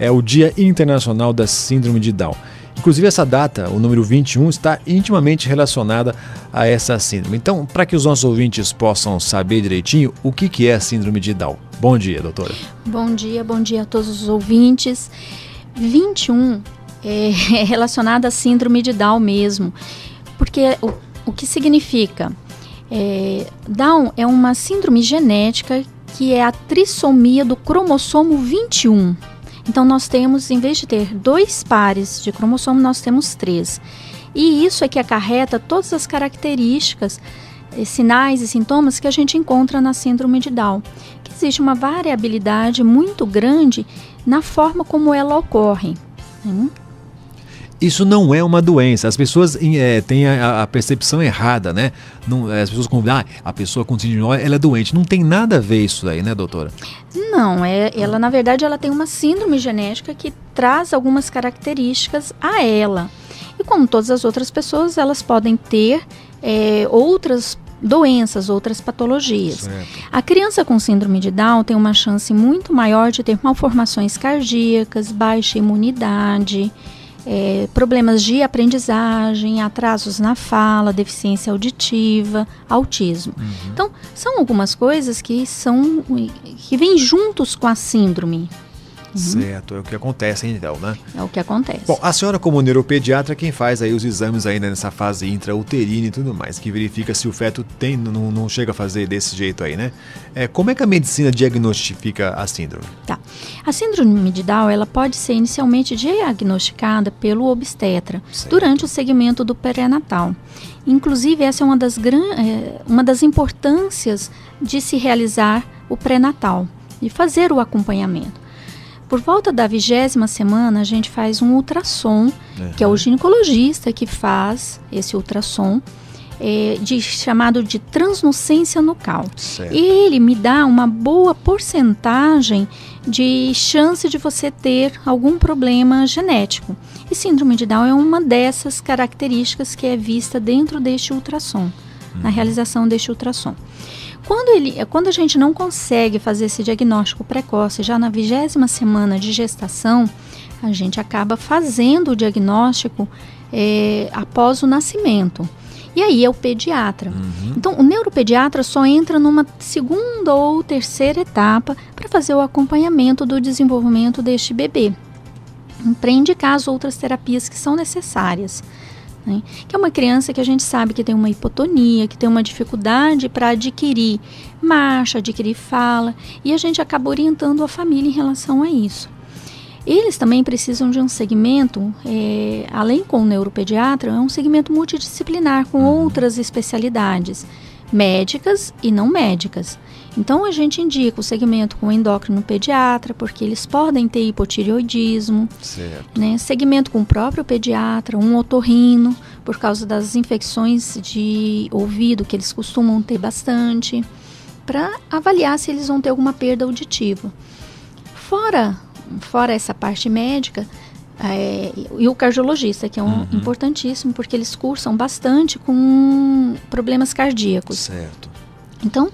é o Dia Internacional da Síndrome de Down. Inclusive essa data, o número 21, está intimamente relacionada a essa síndrome. Então, para que os nossos ouvintes possam saber direitinho o que é a síndrome de Down. Bom dia, doutora. Bom dia a todos os ouvintes. 21 é relacionado à síndrome de Down mesmo, porque o que significa? Down é uma síndrome genética que é a trissomia do cromossomo 21. Então nós temos, em vez de ter 2 pares de cromossomo, nós temos 3. E isso é que acarreta todas as características, sinais e sintomas que a gente encontra na síndrome de Down. Que existe uma variabilidade muito grande na forma como ela ocorre. Isso não é uma doença. As pessoas têm a percepção errada, né? As pessoas confundem, a pessoa com síndrome de Down, ela é doente. Não tem nada a ver isso aí, né, doutora? Não, ela na verdade ela tem uma síndrome genética que traz algumas características a ela. E como todas as outras pessoas, elas podem ter outras doenças, outras patologias. Certo. A criança com síndrome de Down tem uma chance muito maior de ter malformações cardíacas, baixa imunidade, problemas de aprendizagem, atrasos na fala, deficiência auditiva, autismo. Então, são algumas coisas que vêm juntos com a síndrome. Certo, é o que acontece então, né? É o que acontece. Bom, a senhora como neuropediatra, quem faz aí os exames ainda nessa fase intrauterina e tudo mais, que verifica se o feto não chega a fazer desse jeito aí, né? Como é que a medicina diagnostica a síndrome? Tá. A síndrome de Down, ela pode ser inicialmente diagnosticada pelo obstetra durante o segmento do pré-natal. Inclusive, essa é uma das importâncias de se realizar o pré-natal, de fazer o acompanhamento. Por volta da 20ª semana, a gente faz um ultrassom, que é o ginecologista que faz esse ultrassom, chamado de translucência nucal. Certo. E ele me dá uma boa porcentagem de chance de você ter algum problema genético. E síndrome de Down é uma dessas características que é vista dentro deste ultrassom, na realização deste ultrassom. Quando a gente não consegue fazer esse diagnóstico precoce já na 20ª semana de gestação, a gente acaba fazendo o diagnóstico após o nascimento. E aí é o pediatra. Então, o neuropediatra só entra numa 2ª ou 3ª etapa para fazer o acompanhamento do desenvolvimento deste bebê, para indicar as outras terapias que são necessárias. Que é uma criança que a gente sabe que tem uma hipotonia, que tem uma dificuldade para adquirir marcha, adquirir fala, e a gente acaba orientando a família em relação a isso. Eles também precisam de um segmento, além com o neuropediatra, é um segmento multidisciplinar com outras especialidades, médicas e não médicas. Então a gente indica o segmento com o endócrino pediatra, porque eles podem ter hipotireoidismo, né? Segmento com o próprio pediatra, um otorrino, por causa das infecções de ouvido que eles costumam ter bastante, para avaliar se eles vão ter alguma perda auditiva. Fora essa parte médica, e o cardiologista, que é importantíssimo, porque eles cursam bastante com problemas cardíacos. Certo. Então,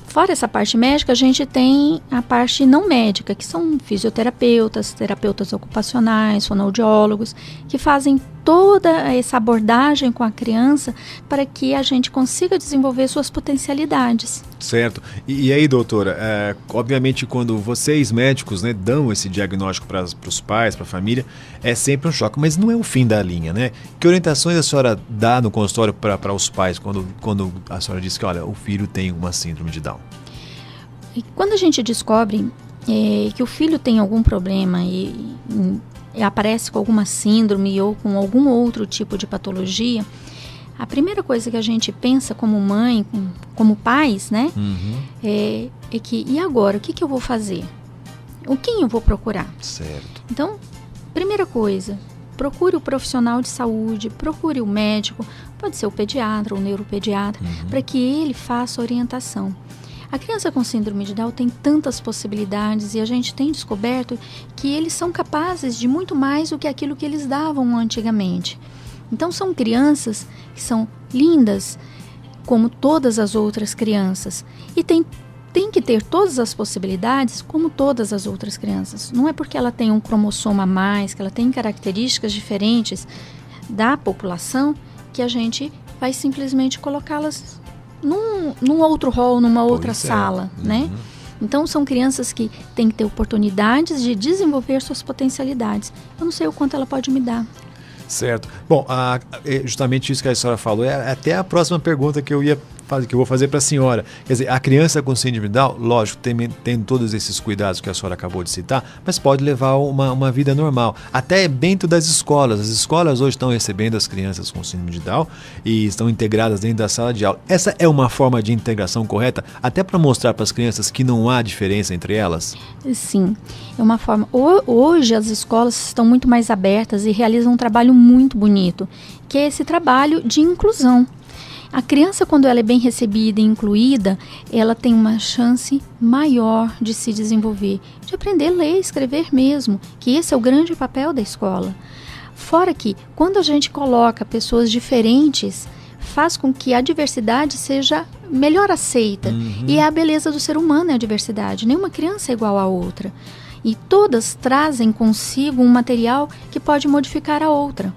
fora essa parte médica, a gente tem a parte não médica, que são fisioterapeutas, terapeutas ocupacionais, fonoaudiólogos, que fazem toda essa abordagem com a criança para que a gente consiga desenvolver suas potencialidades. Certo. E aí, doutora, obviamente quando vocês médicos, né, dão esse diagnóstico para os pais, para a família, é sempre um choque, mas não é o fim da linha, né? Que orientações a senhora dá no consultório para os pais quando a senhora diz que, olha, o filho tem uma síndrome de Down? E quando a gente descobre que o filho tem algum problema e aparece com alguma síndrome ou com algum outro tipo de patologia, a primeira coisa que a gente pensa como mãe, como pais, né, é que, e agora, o que eu vou fazer? Quem eu vou procurar? Certo. Então, primeira coisa, procure o profissional de saúde, procure o médico, pode ser o pediatra ou o neuropediatra, para que ele faça a orientação. A criança com síndrome de Down tem tantas possibilidades e a gente tem descoberto que eles são capazes de muito mais do que aquilo que eles davam antigamente. Então são crianças que são lindas, como todas as outras crianças, e tem tem que ter todas as possibilidades como todas as outras crianças. Não é porque ela tem um cromossomo a mais, que ela tem características diferentes da população, que a gente vai simplesmente colocá-las num outro rol, numa outra sala, né? Então, são crianças que têm que ter oportunidades de desenvolver suas potencialidades. Eu não sei o quanto ela pode me dar. Certo. Bom, justamente isso que a senhora falou é até a próxima pergunta que eu vou fazer para a senhora. Quer dizer, a criança com síndrome de Down, lógico, tem todos esses cuidados que a senhora acabou de citar, mas pode levar uma vida normal. Até dentro das escolas. As escolas hoje estão recebendo as crianças com síndrome de Down e estão integradas dentro da sala de aula. Essa é uma forma de integração correta, até para mostrar para as crianças que não há diferença entre elas? Sim, é uma forma. Hoje as escolas estão muito mais abertas e realizam um trabalho muito bonito, que é esse trabalho de inclusão. A criança, quando ela é bem recebida e incluída, ela tem uma chance maior de se desenvolver, de aprender a ler e escrever mesmo, que esse é o grande papel da escola. Fora que, quando a gente coloca pessoas diferentes, faz com que a diversidade seja melhor aceita. E é a beleza do ser humano, é a diversidade. Nenhuma criança é igual à outra. E todas trazem consigo um material que pode modificar a outra.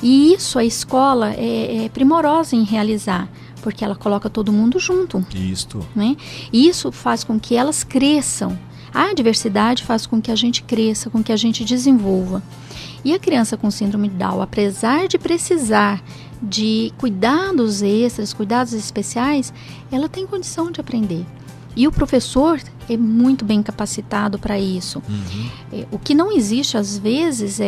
E isso a escola é primorosa em realizar, porque ela coloca todo mundo junto. Isto. Né? E isso faz com que elas cresçam. A diversidade faz com que a gente cresça, com que a gente desenvolva. E a criança com síndrome de Down, apesar de precisar de cuidados extras, cuidados especiais, ela tem condição de aprender. E o professor é muito bem capacitado para isso. O que não existe, às vezes,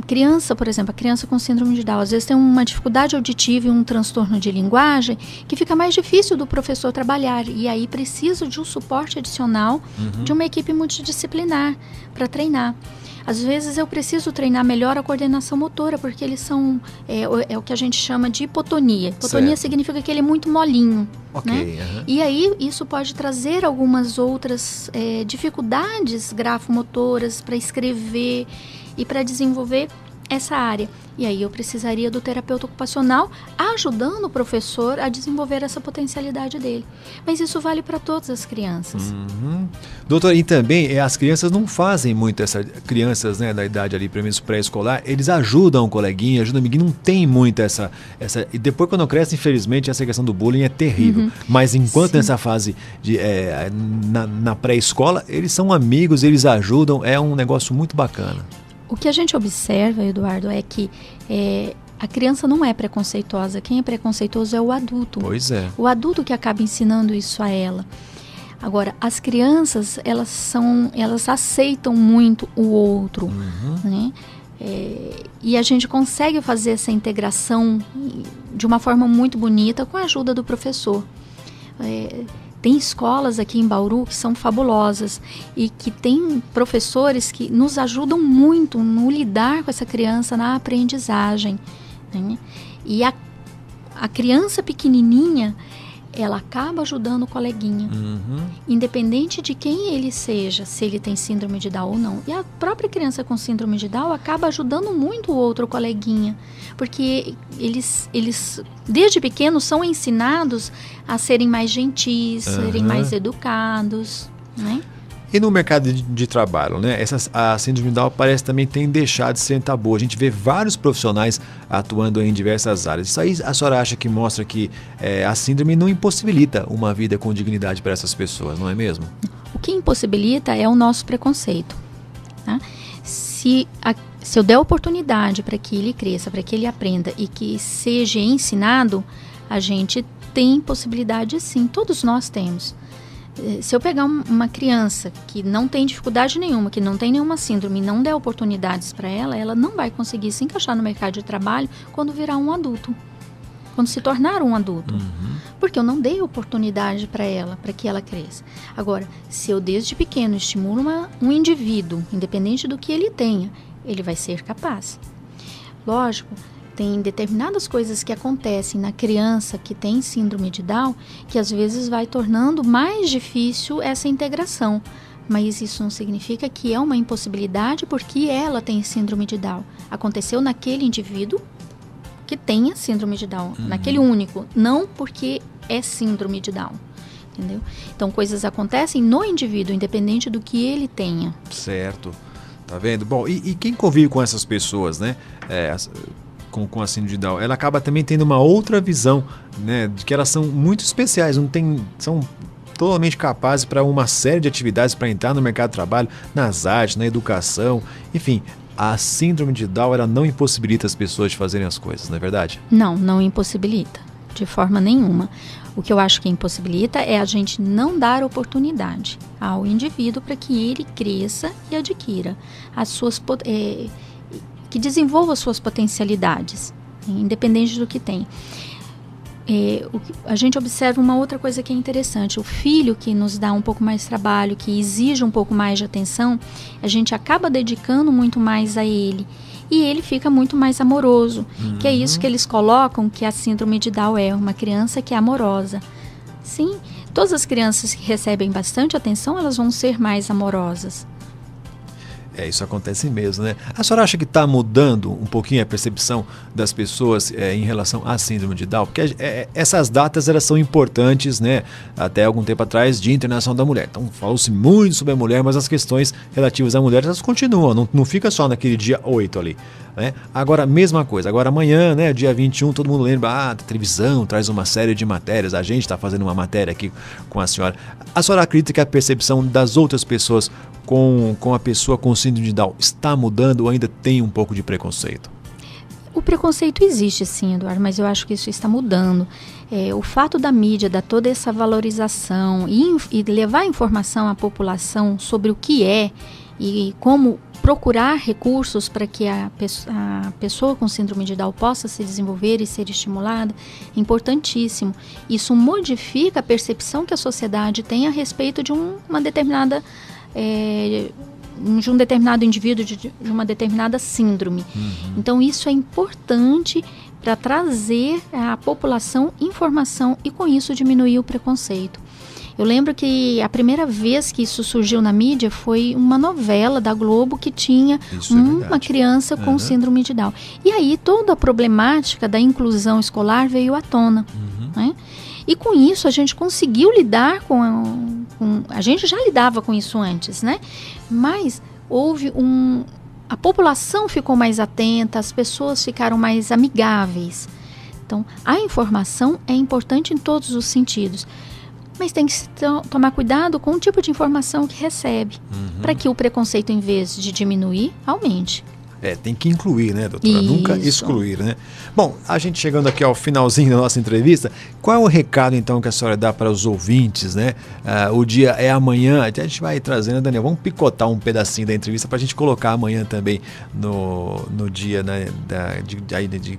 criança, por exemplo, a criança com síndrome de Down, às vezes tem uma dificuldade auditiva e um transtorno de linguagem que fica mais difícil do professor trabalhar. E aí precisa de um suporte adicional de uma equipe multidisciplinar para treinar. Às vezes eu preciso treinar melhor a coordenação motora, porque eles são, é o que a gente chama de hipotonia. Hipotonia significa que ele é muito molinho. Né? E aí isso pode trazer algumas outras dificuldades grafomotoras para escrever e para desenvolver essa área. E aí eu precisaria do terapeuta ocupacional ajudando o professor a desenvolver essa potencialidade dele. Mas isso vale para todas as crianças. Doutora, e também as crianças não fazem muito crianças, né, da idade ali, pelo menos pré-escolar, eles ajudam o coleguinha, ajudam o amiguinho, não tem muito essa... E depois quando cresce, infelizmente, essa questão do bullying é terrível. Mas enquanto nessa fase na pré-escola, eles são amigos, eles ajudam, é um negócio muito bacana. O que a gente observa, Eduardo, é que a criança não é preconceituosa. Quem é preconceituoso é o adulto. Pois é. O adulto que acaba ensinando isso a ela. Agora, as crianças, elas aceitam muito o outro. Né? E a gente consegue fazer essa integração de uma forma muito bonita com a ajuda do professor. Tem escolas aqui em Bauru que são fabulosas e que tem professores que nos ajudam muito no lidar com essa criança na aprendizagem. Né? E a criança pequenininha, ela acaba ajudando o coleguinha, independente de quem ele seja, se ele tem síndrome de Down ou não. E a própria criança com síndrome de Down acaba ajudando muito o outro coleguinha, porque eles desde pequenos são ensinados a serem mais gentis, serem mais educados, né? E no mercado de trabalho, né? A síndrome de Down parece também tem deixado de ser tabu. A gente vê vários profissionais atuando em diversas áreas. Isso aí a senhora acha que mostra que a síndrome não impossibilita uma vida com dignidade para essas pessoas, não é mesmo? O que impossibilita é o nosso preconceito. Tá? Se eu der oportunidade para que ele cresça, para que ele aprenda e que seja ensinado, a gente tem possibilidade sim, todos nós temos. Se eu pegar uma criança que não tem dificuldade nenhuma, que não tem nenhuma síndrome e não der oportunidades para ela, ela não vai conseguir se encaixar no mercado de trabalho quando virar um adulto, quando se tornar um adulto. Porque eu não dei oportunidade para ela, para que ela cresça. Agora, se eu desde pequeno estimulo um indivíduo, independente do que ele tenha, ele vai ser capaz. Lógico, tem determinadas coisas que acontecem na criança que tem síndrome de Down que às vezes vai tornando mais difícil essa integração. Mas isso não significa que é uma impossibilidade porque ela tem síndrome de Down. Aconteceu naquele indivíduo que tenha síndrome de Down, naquele único, não porque é síndrome de Down. entendeu? Então, coisas acontecem no indivíduo, independente do que ele tenha. Certo. Tá vendo? Bom, e quem convive com essas pessoas, né? Com a síndrome de Down, ela acaba também tendo uma outra visão, né? De que elas são muito especiais, são totalmente capazes para uma série de atividades, para entrar no mercado de trabalho, nas artes, na educação, enfim. A síndrome de Down, ela não impossibilita as pessoas de fazerem as coisas, não é verdade? Não impossibilita, de forma nenhuma. O que eu acho que impossibilita é a gente não dar oportunidade ao indivíduo para que ele cresça e adquira as suas que desenvolva as suas potencialidades, independente do que tem. A gente observa uma outra coisa que é interessante. O filho que nos dá um pouco mais de trabalho, que exige um pouco mais de atenção, a gente acaba dedicando muito mais a ele. E ele fica muito mais amoroso. Que é isso que eles colocam, que a síndrome de Down é uma criança que é amorosa. Sim, todas as crianças que recebem bastante atenção, elas vão ser mais amorosas. Isso acontece mesmo, né? A senhora acha que está mudando um pouquinho a percepção das pessoas em relação à síndrome de Down? Porque essas datas, elas são importantes, né? Até algum tempo atrás, Dia Internacional da Mulher. Então, falou-se muito sobre a mulher, mas as questões relativas à mulher, elas continuam, não fica só naquele dia 8 ali, né? Agora, mesma coisa. Agora, amanhã, né, dia 21, todo mundo lembra, a televisão traz uma série de matérias, a gente está fazendo uma matéria aqui com a senhora. A senhora acredita que a percepção das outras pessoas com a pessoa com síndrome de Down está mudando ou ainda tem um pouco de preconceito? O preconceito existe sim, Eduardo, mas eu acho que isso está mudando. O fato da mídia dar toda essa valorização e levar informação à população sobre o que é e como procurar recursos para que a pessoa com síndrome de Down possa se desenvolver e ser estimulada é importantíssimo. Isso modifica a percepção que a sociedade tem a respeito de uma determinada de um determinado indivíduo, de uma determinada síndrome. Então isso é importante para trazer à população informação e com isso diminuir o preconceito. Eu lembro que a primeira vez que isso surgiu na mídia foi uma novela da Globo que tinha uma criança com síndrome de Down. E aí toda a problemática da inclusão escolar veio à tona, né? E com isso a gente conseguiu lidar a gente já lidava com isso antes, né? Mas houve a população ficou mais atenta, as pessoas ficaram mais amigáveis. Então, a informação é importante em todos os sentidos. Mas tem que tomar cuidado com o tipo de informação que recebe, para que o preconceito, em vez de diminuir, aumente. Tem que incluir, né, doutora? Isso. Nunca excluir, né? Bom, a gente chegando aqui ao finalzinho da nossa entrevista, qual é o recado, então, que a senhora dá para os ouvintes, né? O dia é amanhã, até a gente vai trazendo, Daniel, vamos picotar um pedacinho da entrevista para a gente colocar amanhã também no dia, né,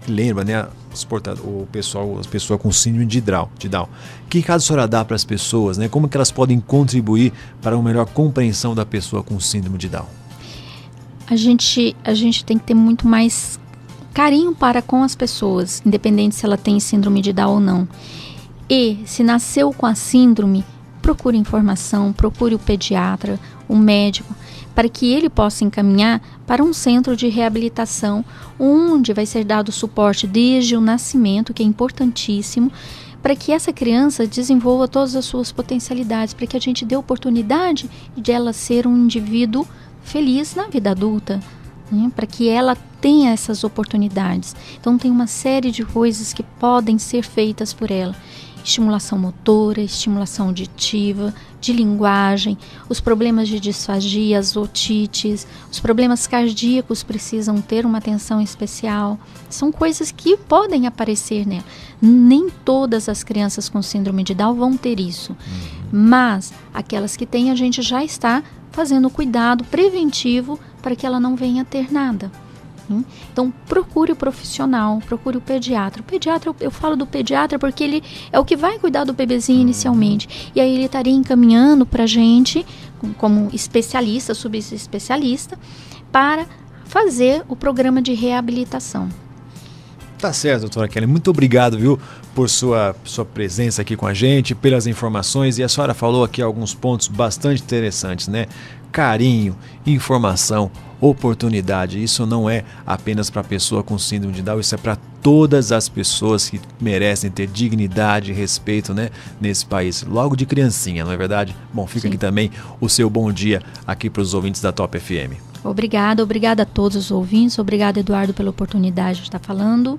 lembra, né? As pessoas com síndrome de Down. Que recado a senhora dá para as pessoas, né? Como que elas podem contribuir para uma melhor compreensão da pessoa com síndrome de Down? A gente tem que ter muito mais carinho para com as pessoas, independente se ela tem síndrome de Down ou não. E se nasceu com a síndrome, procure informação, procure o pediatra, o médico, para que ele possa encaminhar para um centro de reabilitação, onde vai ser dado suporte desde o nascimento, que é importantíssimo, para que essa criança desenvolva todas as suas potencialidades, para que a gente dê oportunidade de ela ser um indivíduo feliz na vida adulta, né? Para que ela tenha essas oportunidades. Então tem uma série de coisas que podem ser feitas por ela. Estimulação motora, estimulação auditiva, de linguagem, os problemas de disfagia, as otites, os problemas cardíacos precisam ter uma atenção especial. São coisas que podem aparecer nela. Nem todas as crianças com síndrome de Down vão ter isso, mas aquelas que têm, a gente já está fazendo cuidado preventivo para que ela não venha a ter nada. Então, procure o profissional, procure o pediatra. O pediatra, eu falo do pediatra porque ele é o que vai cuidar do bebezinho inicialmente. E aí ele estaria encaminhando para a gente, como especialista, subespecialista, para fazer o programa de reabilitação. Tá certo, doutora Kelly. Muito obrigado, viu, por sua presença aqui com a gente, pelas informações. E a senhora falou aqui alguns pontos bastante interessantes, né? Carinho, informação, oportunidade. Isso não é apenas para a pessoa com síndrome de Down, isso é para todas as pessoas que merecem ter dignidade e respeito, né, nesse país, logo de criancinha, não é verdade? Bom, fica aqui também o seu bom dia aqui para os ouvintes da Top FM. Obrigada a todos os ouvintes, obrigada, Eduardo, pela oportunidade de estar falando.